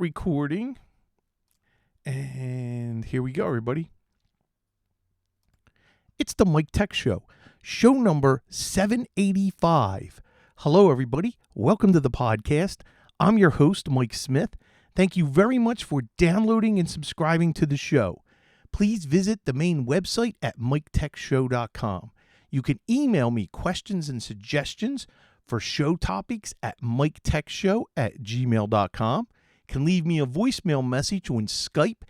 recording. And here we go, everybody. It's the Mike Tech Show, show number 785. Hello, everybody. Welcome to the podcast. I'm your host, Mike Smith. Thank you very much for downloading and subscribing to the show. Please visit the main website at miketechshow.com. You can email me questions and suggestions for show topics at miketechshow@gmail.com. You can leave me a voicemail message on Skype.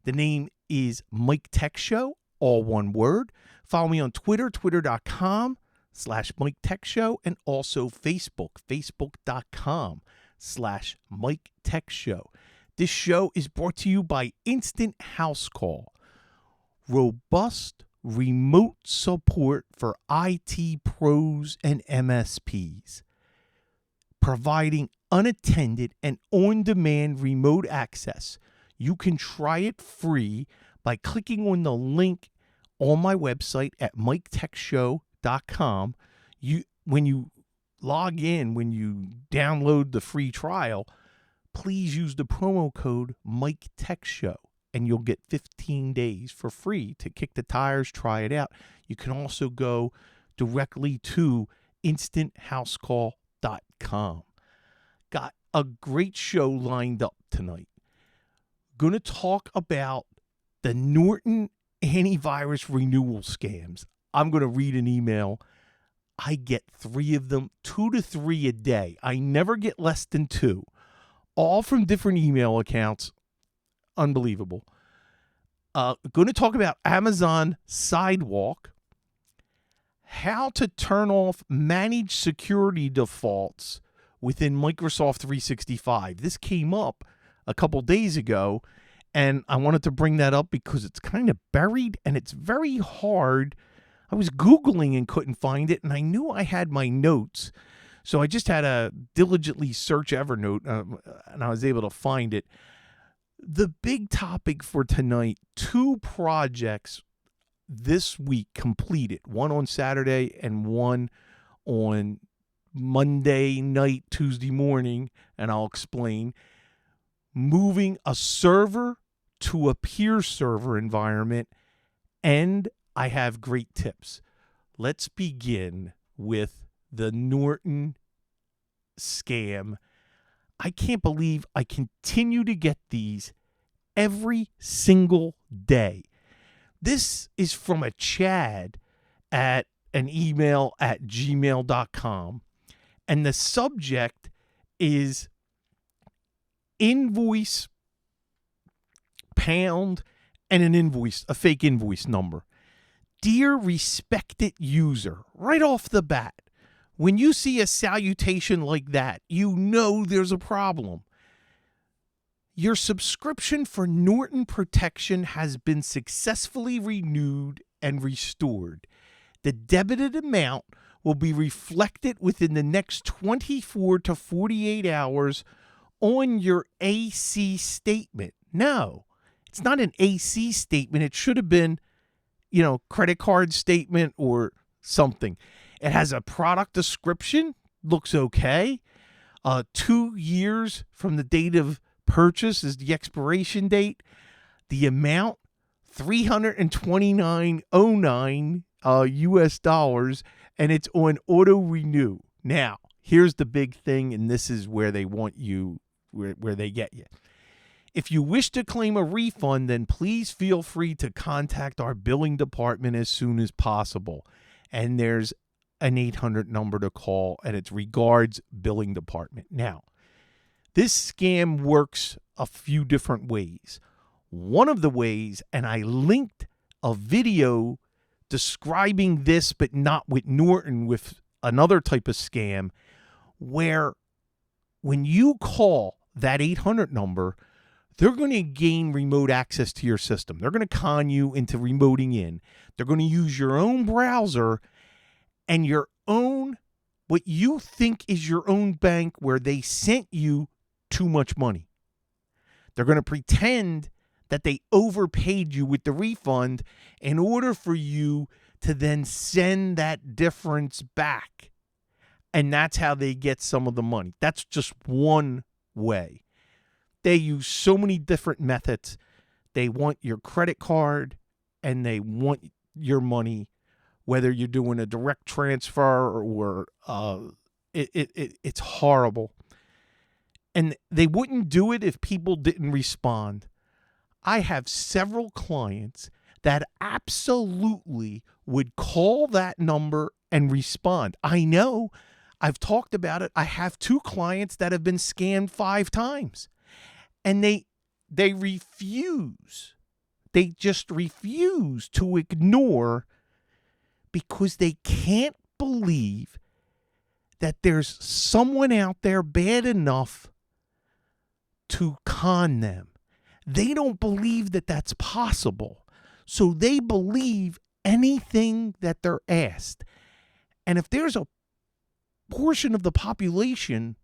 The name is Mike Tech Show, all one word. Follow me on Twitter, twitter.com/Mike Tech Show, and also Facebook, facebook.com/Mike Tech Show. This show is brought to you by Instant House Call, robust remote support for IT pros and MSPs, providing unattended and on-demand remote access. You can try it free by clicking on the link on my website at miketechshow.com. When you log in, when you download the free trial, please use the promo code MikeTechShow. And you'll get 15 days for free to kick the tires, try it out. You can also go directly to instanthousecall.com. Got a great show lined up tonight. Going to talk about the Norton antivirus renewal scams. I'm going to read an email. I get 3 of them, 2 to 3 a day. I never get less than 2, all from different email accounts. Unbelievable. Going to talk about Amazon Sidewalk, how to turn off managed security defaults within Microsoft 365. This came up a couple days ago, and I wanted to bring that up because it's kind of buried and it's very hard. I was Googling and couldn't find it, and I knew I had my notes, so I just had to diligently search Evernote, and I was able to find it. The big topic for tonight, 2 projects this week completed, one on Saturday and one on Monday night, Tuesday morning, and I'll explain. Moving a server to a peer server environment, and I have great tips. Let's begin with the Norton scam. I can't believe I continue to get these every single day. This is from a Chad at an email at gmail.com. And the subject is invoice pound and an invoice, a fake invoice number. Dear respected user, right off the bat, when you see a salutation like that, you know there's a problem. Your subscription for Norton Protection has been successfully renewed and restored. The debited amount will be reflected within the next 24 to 48 hours on your AC statement. No, it's not an AC statement. It should have been, credit card statement or something. It has a product description, looks okay. 2 years from the date of purchase is the expiration date. The amount, $329.09 US dollars, and it's on auto renew. Now, here's the big thing, and this is where they want you, where they get you. If you wish to claim a refund, then please feel free to contact our billing department as soon as possible. And there's an 800 number to call, and it's Regards Billing Department. Now, this scam works a few different ways. One of the ways, and I linked a video describing this, but not with Norton, with another type of scam, where when you call that 800 number, they're going to gain remote access to your system. They're going to con you into remoting in. They're going to use your own browser and your own, what you think is your own bank, where they sent you too much money. They're going to pretend that they overpaid you with the refund in order for you to then send that difference back. And that's how they get some of the money. That's just one way. They use so many different methods. They want your credit card and they want your money, whether you're doing a direct transfer or it's horrible. And they wouldn't do it if people didn't respond. I have several clients that absolutely would call that number and respond. I know, I've talked about it. I have 2 clients that have been scammed 5 times. And they refuse. They just refuse to ignore because they can't believe that there's someone out there bad enough to con them. They don't believe that that's possible. So they believe anything that they're asked. And if there's a portion of the population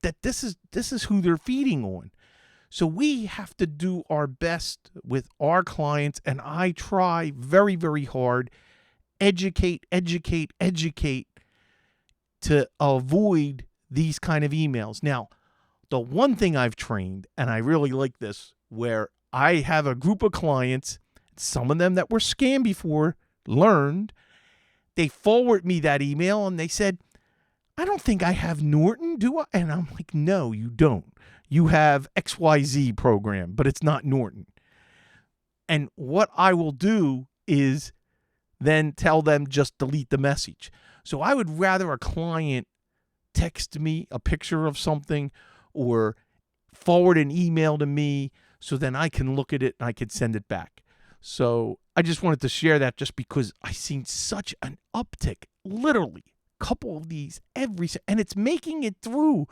that this is who they're feeding on. So we have to do our best with our clients, and I try very, very hard, educate to avoid these kind of emails. Now, the one thing I've trained, and I really like this, where I have a group of clients, some of them that were scammed before, learned, they forward me that email and they said, I don't think I have Norton, do I? And I'm like, no, you don't. You have XYZ program, but it's not Norton. And what I will do is then tell them just delete the message. So I would rather a client text me a picture of something or forward an email to me so then I can look at it and I can send it back. So I just wanted to share that just because I've seen such an uptick, literally a couple of these and it's making it through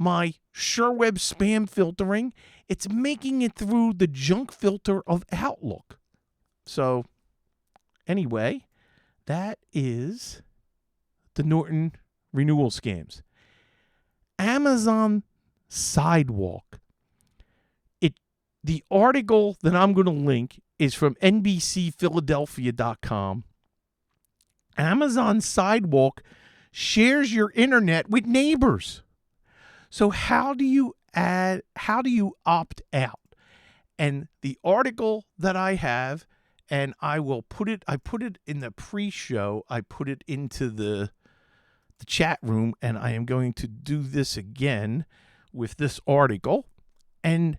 my SureWeb spam filtering. It's making it through the junk filter of Outlook. So anyway, that is the Norton renewal scams. Amazon Sidewalk. The article that I'm going to link is from NBCPhiladelphia.com. Amazon Sidewalk shares your internet with neighbors. So how do you opt out? And the article that I have, and I put it in the pre-show, I put it into the chat room, and I am going to do this again with this article. And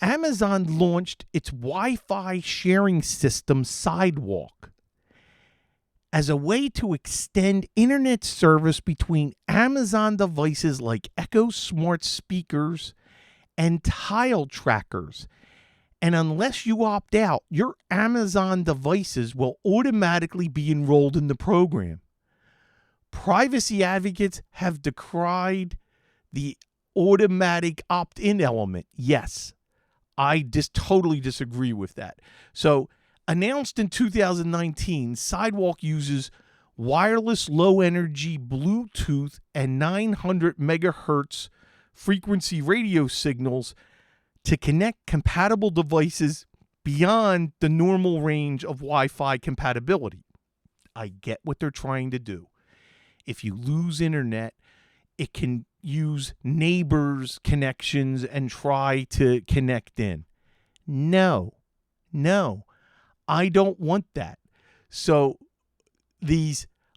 Amazon launched its Wi-Fi sharing system Sidewalk as a way to extend internet service between Amazon devices like Echo smart speakers and tile trackers. And unless you opt out, your Amazon devices will automatically be enrolled in the program. Privacy advocates have decried the automatic opt-in element. Yes, I just totally disagree with that. So, announced in 2019, Sidewalk uses wireless low-energy Bluetooth and 900 megahertz frequency radio signals to connect compatible devices beyond the normal range of Wi-Fi compatibility. I get what they're trying to do. If you lose internet, it can use neighbors' connections and try to connect in. No, I don't want that. So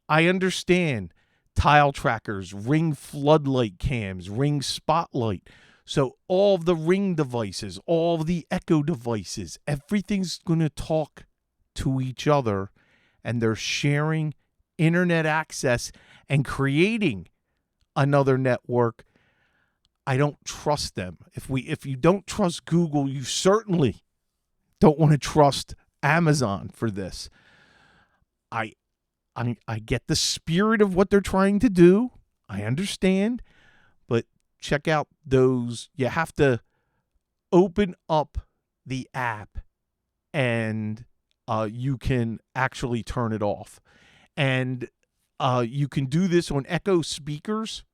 I understand tile trackers, Ring floodlight cams, Ring spotlight. So all of the Ring devices, all of the Echo devices, everything's going to talk to each other, and they're sharing internet access and creating another network. I don't trust them. If you don't trust Google, you certainly don't want to trust Amazon for this. I get the spirit of what they're trying to do. I understand, but check out those. You have to open up the app and you can actually turn it off. And you can do this on Echo speakers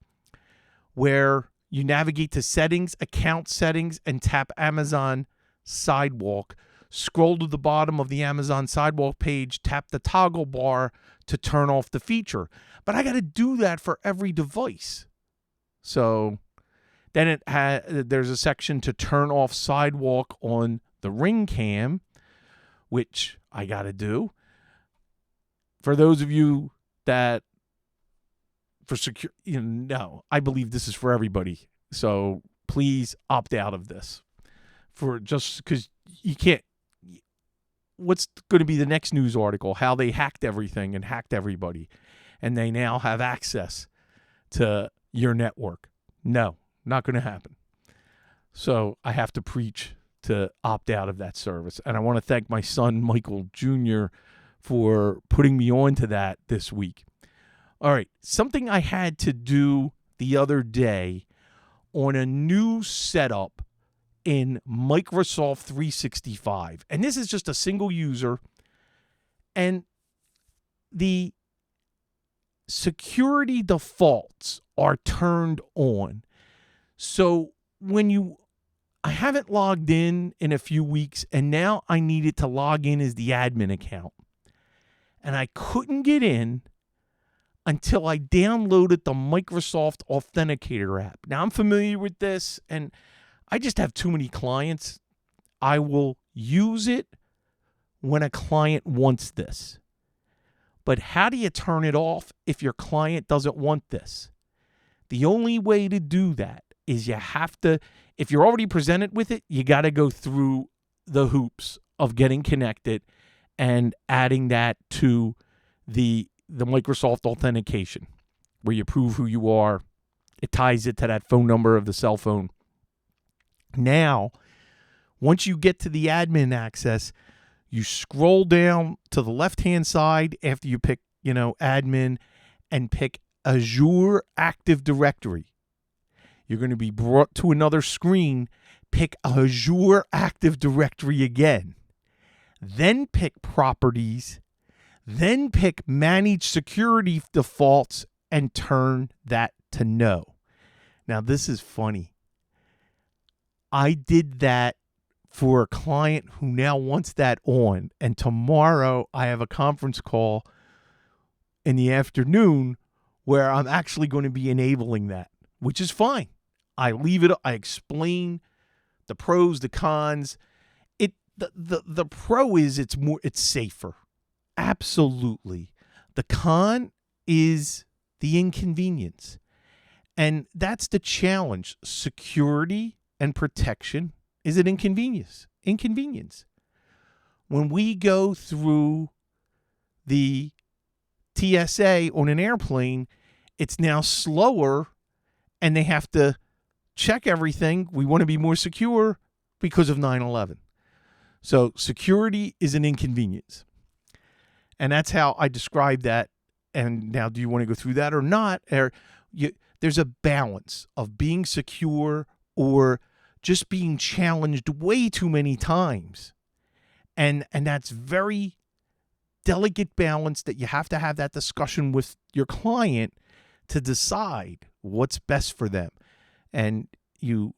where you navigate to settings, account settings, and tap Amazon Sidewalk. Scroll to the bottom of the Amazon Sidewalk page, tap the toggle bar to turn off the feature. But I got to do that for every device. So Then there's a section to turn off sidewalk on the Ring Cam, which I got to do. For those of you that for secure, no, I believe this is for everybody. So please opt out of this for just because you can't. What's going to be the next news article? How they hacked everything and hacked everybody, and they now have access to your network. No, not going to happen. So I have to preach to opt out of that service. And I want to thank my son, Michael Jr., for putting me on to that this week. All right, something I had to do the other day on a new setup in Microsoft 365. And this is just a single user. And the security defaults are turned on. So I haven't logged in a few weeks, and now I needed to log in as the admin account. And I couldn't get in until I downloaded the Microsoft Authenticator app. Now, I'm familiar with this, and I just have too many clients. I will use it when a client wants this. But how do you turn it off if your client doesn't want this? The only way to do that is you have to, if you're already presented with it, you got to go through the hoops of getting connected and adding that to the Microsoft authentication, where you prove who you are. It ties it to that phone number of the cell phone. Now, once you get to the admin access, you scroll down to the left-hand side after you pick, admin, and pick Azure Active Directory. You're going to be brought to another screen. Pick Azure Active Directory again. Then pick Properties. Then pick Manage Security Defaults and turn that to No. Now, this is funny. I did that for a client who now wants that on. And tomorrow I have a conference call in the afternoon where I'm actually going to be enabling that, which is fine. I leave it. I explain the pros, the cons. The pro is it's safer. Absolutely. The con is the inconvenience. And that's the challenge. Security and protection is an inconvenience. When we go through the TSA on an airplane, it's now slower and they have to check everything. We want to be more secure because of 9/11. So security is an inconvenience. And that's how I describe that. And now, do you want to go through that or not? There's a balance of being secure or just being challenged way too many times. And that's very delicate balance that you have to have that discussion with your client to decide what's best for them. And you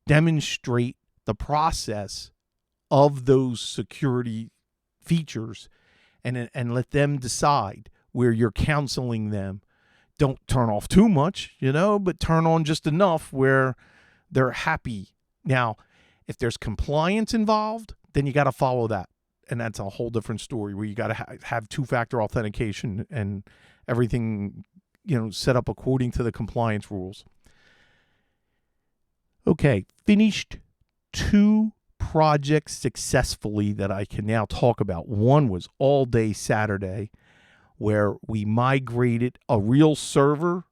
demonstrate the process of those security features and let them decide where you're counseling them. Don't turn off too much, but turn on just enough where they're happy. Now, if there's compliance involved, then you got to follow that. And that's a whole different story where you got to have two-factor authentication and everything, set up according to the compliance rules. Okay, finished 2 projects successfully that I can now talk about. One was all day Saturday, where we migrated a real server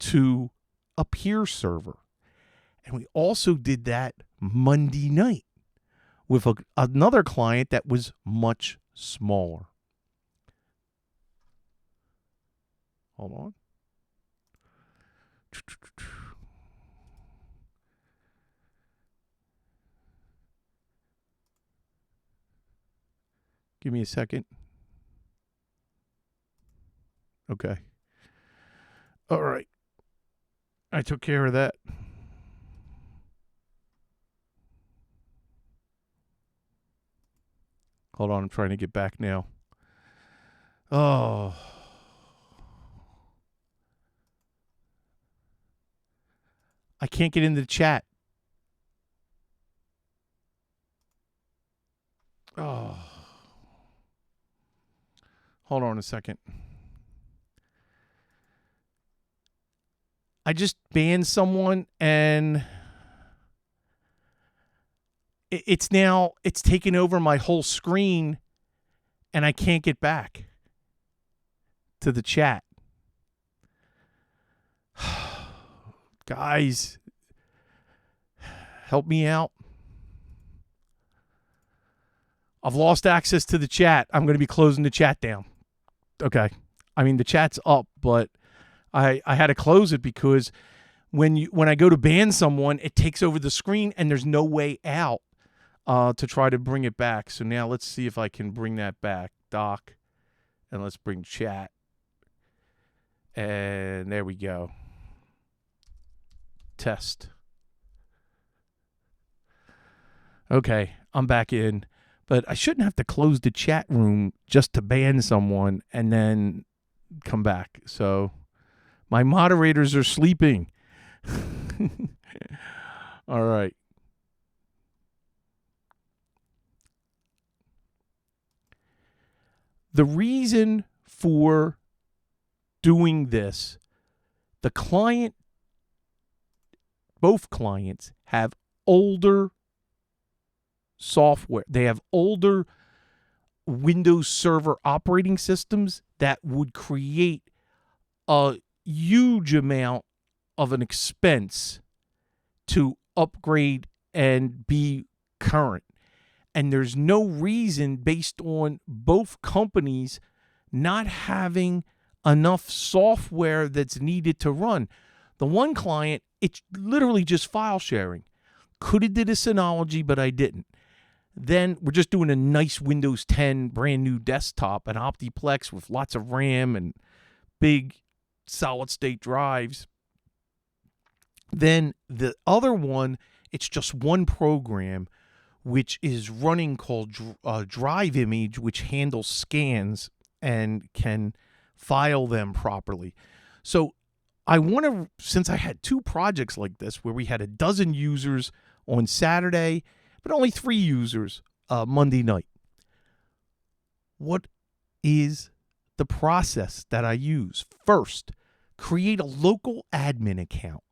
to a peer server. And we also did that Monday night with another client that was much smaller. Hold on. Give me a second. Okay. All right. I took care of that. Hold on, I'm trying to get back now. Oh. I can't get into the chat. Oh. Hold on a second. I just banned someone and it's taken over my whole screen and I can't get back to the chat. Guys, help me out. I've lost access to the chat. I'm going to be closing the chat down. Okay. I mean, the chat's up, but I had to close it because when I go to ban someone, it takes over the screen and there's no way out to try to bring it back. So now let's see if I can bring that back. Doc. And let's bring chat. And there we go. Test. Okay, I'm back in. But I shouldn't have to close the chat room just to ban someone and then come back. So my moderators are sleeping. All right. The reason for doing this, both clients have older software. They have older Windows Server operating systems that would create a huge amount of an expense to upgrade and be current. And there's no reason, based on both companies not having enough software that's needed to run. The one client, it's literally just file sharing. Could have did a Synology, but I didn't. Then we're just doing a nice Windows 10 brand new desktop, an Optiplex with lots of RAM and big solid state drives. Then the other one, it's just one program, which is running called Drive Image, which handles scans and can file them properly. So I want to, since I had two projects like this where we had a dozen users on Saturday, but only 3 users Monday night. What is the process that I use? First, create a local admin account.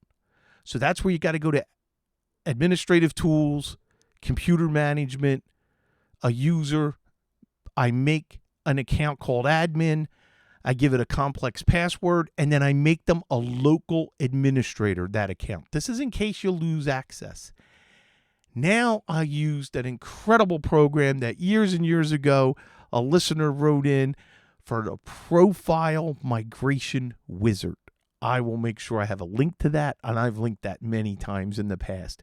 So that's where you got to go to administrative tools, computer management, a user. I make an account called admin. I give it a complex password, and then I make them a local administrator, that account. This is in case you lose access. Now I used an incredible program that years and years ago a listener wrote in for the Profile Migration Wizard. I will make sure I have a link to that, and I've linked that many times in the past.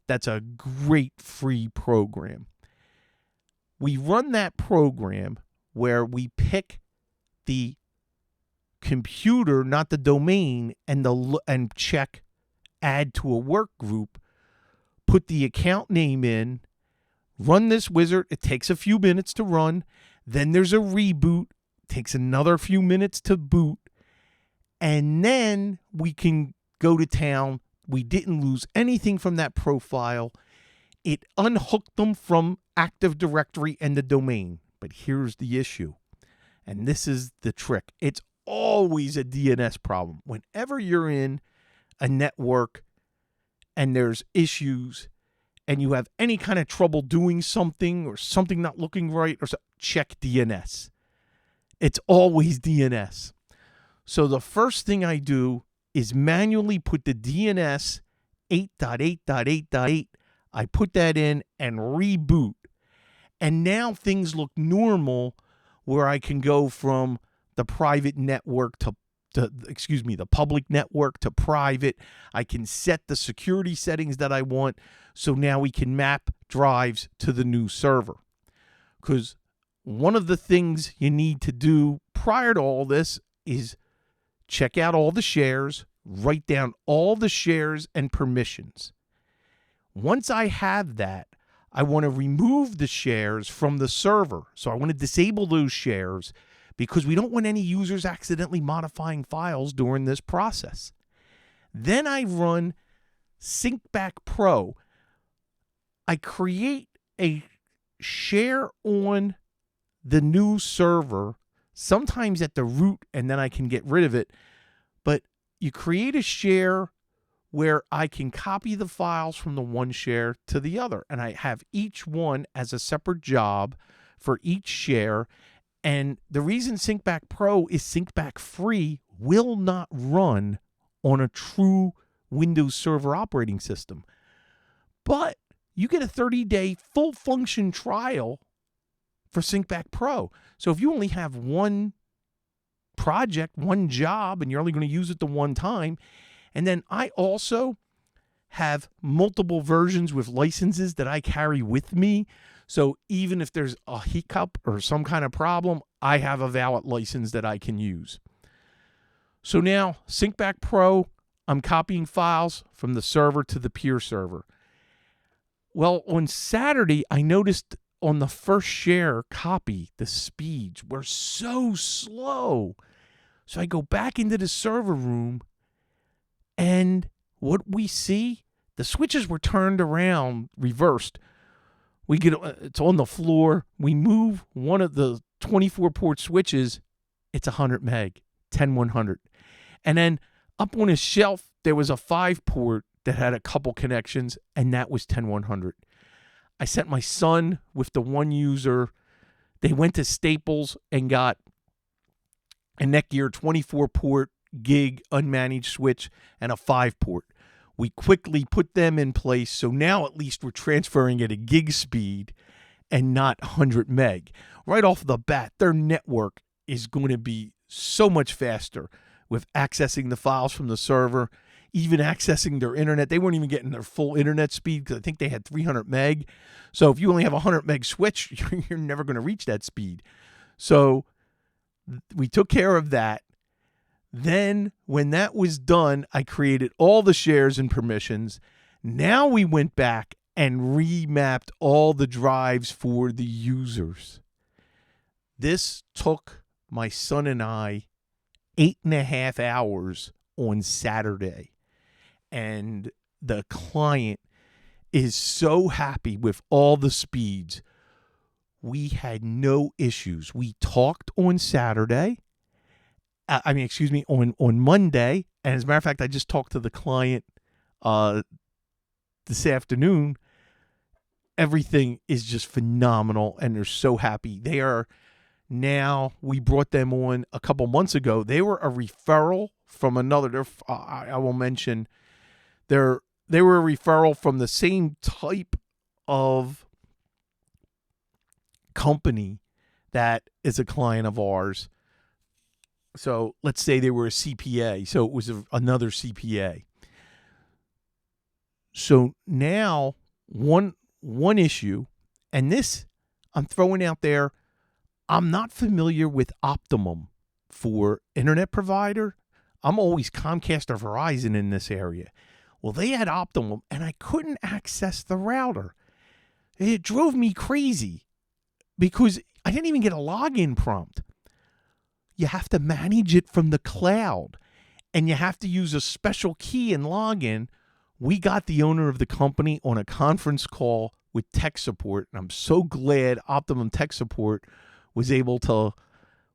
That's a great free program. We run that program where we pick the computer, not the domain, and check add to a work group. Put the account name in, run this wizard. It takes a few minutes to run. Then there's a reboot. It takes another few minutes to boot. And then we can go to town. We didn't lose anything from that profile. It unhooked them from Active Directory and the domain. But here's the issue. And this is the trick. It's always a DNS problem. Whenever you're in a network and there's issues and you have any kind of trouble doing something or something not looking right, or check DNS. It's always DNS. So the first thing I do is manually put the DNS 8.8.8.8. I put that in and reboot. And now things look normal where I can go from the private network to the public network to private. I can set the security settings that I want. So now we can map drives to the new server. Because one of the things you need to do prior to all this is check out all the shares, write down all the shares and permissions. Once I have that, I want to remove the shares from the server. So I want to disable those shares because we don't want any users accidentally modifying files during this process. Then I run SyncBack Pro, I create a share on the new server, sometimes at the root, and then I can get rid of it. But you create a share where I can copy the files from the one share to the other. And I have each one as a separate job for each share. And the reason SyncBack Pro is SyncBack free will not run on a true Windows Server operating system. But you get a 30-day full function trial for SyncBack Pro. So if you only have one project, one job, and you're only going to use it the one time, and then I also have multiple versions with licenses that I carry with me. So even if there's a hiccup or some kind of problem, I have a valid license that I can use. So now, SyncBack Pro, I'm copying files from the server to the peer server. Well, on Saturday, I noticed on the first share copy, the speeds were so slow. So I go back into the server room, and what we see, the switches were turned around, reversed. It's on the floor. We move one of the 24-port switches. It's 100 meg, 10100. And then up on his shelf, there was a 5-port that had a couple connections, and that was 10100. I sent my son with the one user. They went to Staples and got a Netgear 24-port gig unmanaged switch and a 5-port. We quickly put them in place, so now at least we're transferring at a gig speed and not 100 meg. Right off the bat, their network is going to be so much faster with accessing the files from the server, even accessing their internet. They weren't even getting their full internet speed because I think they had 300 meg. So if you only have a 100 meg switch, you're never going to reach that speed. So we took care of that. Then when that was done, I created all the shares and permissions. Now we went back and remapped all the drives for the users. This took my son and I 8.5 hours on Saturday. And the client is so happy with all the speeds. We had no issues. We talked on Saturday. On Monday. And as a matter of fact, I just talked to the client this afternoon. Everything is just phenomenal, and they're so happy. They are now, we brought them on a couple months ago. They were a referral from another, I will mention, they were a referral from the same type of company that is a client of ours. So let's say they were a CPA. So it was another CPA. So now one issue, and this I'm throwing out there, I'm not familiar with Optimum for internet provider. I'm always Comcast or Verizon in this area. Well, they had Optimum, and I couldn't access the router. It drove me crazy because I didn't even get a login prompt. You have to manage it from the cloud, and you have to use a special key and login. We got the owner of the company on a conference call with tech support, and I'm so glad Optimum Tech Support was able to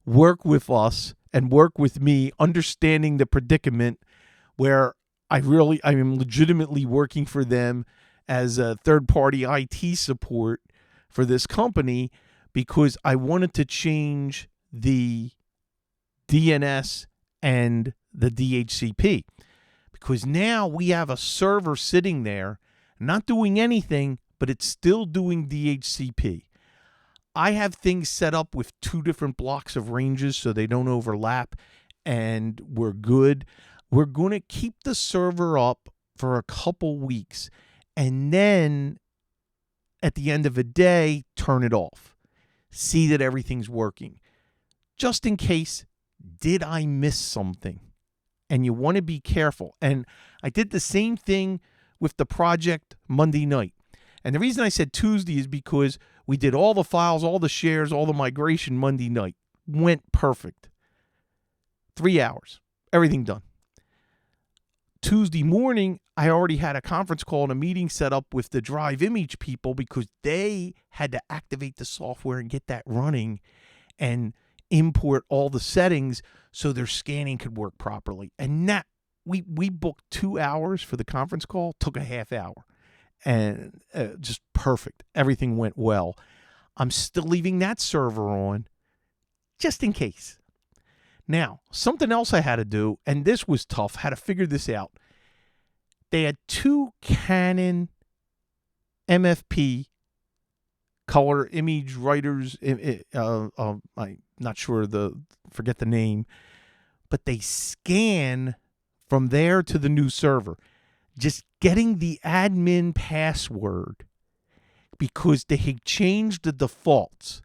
work with us and work with me, understanding the predicament where I am legitimately working for them as a third-party IT support for this company because I wanted to change the DNS and the DHCP, because now we have a server sitting there not doing anything, but it's still doing DHCP. I have things set up with 2 different blocks of ranges so they don't overlap, and we're good. We're going to keep the server up for a couple weeks, and then at the end of a day, turn it off. See that everything's working. Just in case, did I miss something? And you want to be careful. And I did the same thing with the project Monday night. And the reason I said Tuesday is because we did all the files, all the shares, all the migration Monday night. Went perfect. 3 hours. Everything done. Tuesday morning, I already had a conference call and a meeting set up with the Drive Image people because they had to activate the software and get that running and import all the settings so their scanning could work properly. And that we booked 2 hours for the conference call, took a half hour, and just perfect. Everything went well. I'm still leaving that server on just in case. Now, something else I had to do, and this was tough, had to figure this out. They had 2 Canon MFP color image writers. I'm not sure forget the name, but they scan from there to the new server. Just getting the admin password because they had changed the defaults.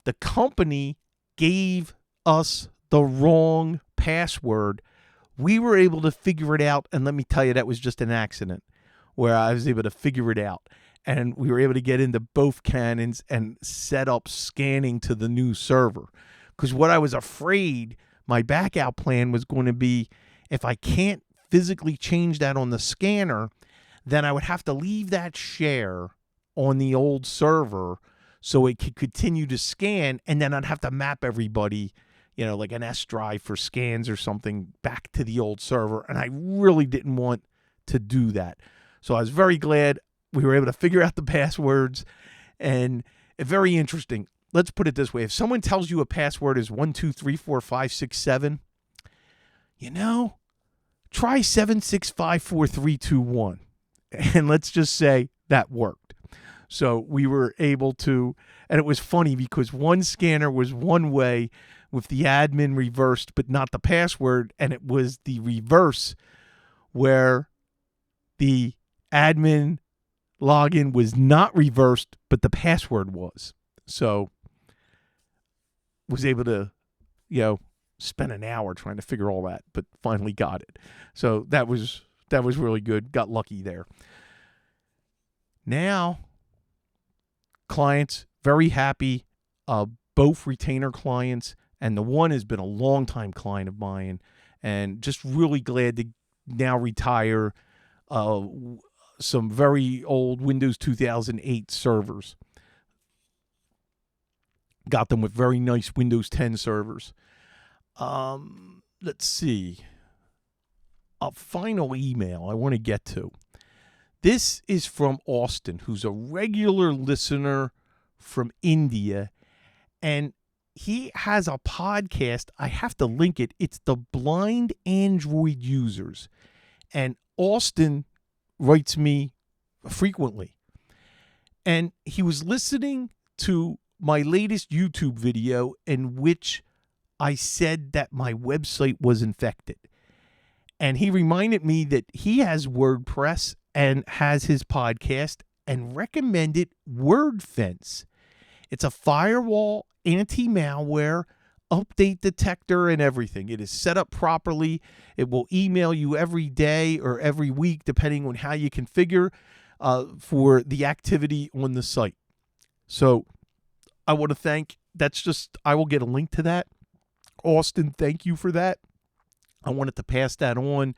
The company gave us the wrong password. We were able to figure it out, and let me tell you, that was just an accident where I was able to figure it out. And we were able to get into both Canons and set up scanning to the new server. Because what I was afraid my backout plan was going to be, if I can't physically change that on the scanner, then I would have to leave that share on the old server so it could continue to scan, and then I'd have to map everybody, like an S drive for scans or something, back to the old server. And I really didn't want to do that. So I was very glad we were able to figure out the passwords. And very interesting. Let's put it this way. If someone tells you a password is 1, 2, 3, 4, 5, 6, 7, try 7, 6, 5, 4, 3, 2, 1. And let's just say that worked. So we were able to, and it was funny because one scanner was one way with the admin reversed, but not the password. And it was the reverse where the admin login was not reversed, but the password was. So was able to, spend an hour trying to figure all that, but finally got it. So that was really good. Got lucky there. Now, clients very happy. Both retainer clients, and the one has been a long-time client of mine, and just really glad to now retire some very old Windows 2008 servers. Got them with very nice Windows 10 servers. Let's see. A final email I want to get to. This is from Austin, who's a regular listener from India, and he has a podcast. I have to link it. It's the Blind Android Users. And Austin writes me frequently. And he was listening to my latest YouTube video in which I said that my website was infected. And he reminded me that he has WordPress and has his podcast and recommended WordFence. It's a firewall, anti-malware, update detector, and everything. It is set up properly. It will email you every day or every week, depending on how you configure for the activity on the site. So I want to thank, I will get a link to that. Austin, thank you for that. I wanted to pass that on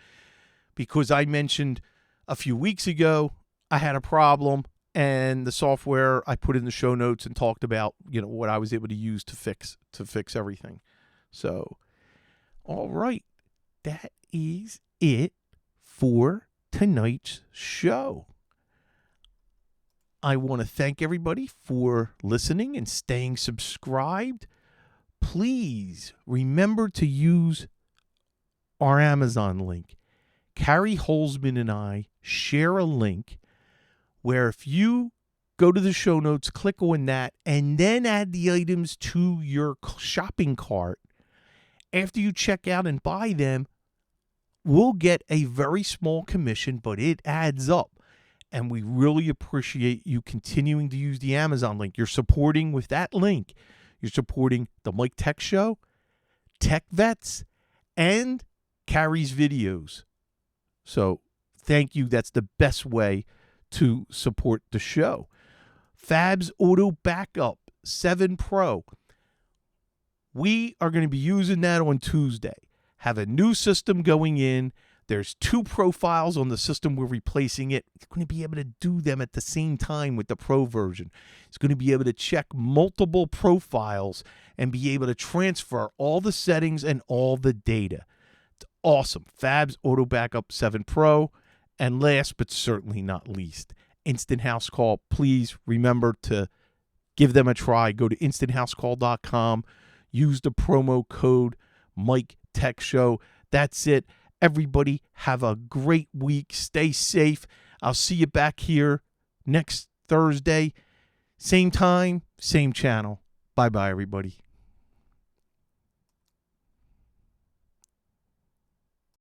because I mentioned a few weeks ago I had a problem, and the software I put in the show notes and talked about, what I was able to use to fix everything. So, all right, that is it for tonight's show. I want to thank everybody for listening and staying subscribed. Please remember to use our Amazon link. Carrie Holzman and I share a link where if you go to the show notes, click on that, and then add the items to your shopping cart, after you check out and buy them, we'll get a very small commission, but it adds up. And we really appreciate you continuing to use the Amazon link. You're supporting, with that link, you're supporting the Mike Tech Show, Tech Vets, and Carrie's videos. So thank you. That's the best way to support the show. Fab's Auto Backup 7 Pro. We are going to be using that on Tuesday. Have a new system going in. There's 2 profiles on the system we're replacing it. It's going to be able to do them at the same time with the Pro version. It's going to be able to check multiple profiles and be able to transfer all the settings and all the data. It's awesome. Fab's Auto Backup 7 Pro. And last but certainly not least, Instant House Call. Please remember to give them a try. Go to instanthousecall.com. Use the promo code Mike Tech Show. That's it. Everybody have a great week. Stay safe. I'll see you back here next Thursday. Same time, same channel. Bye-bye, everybody.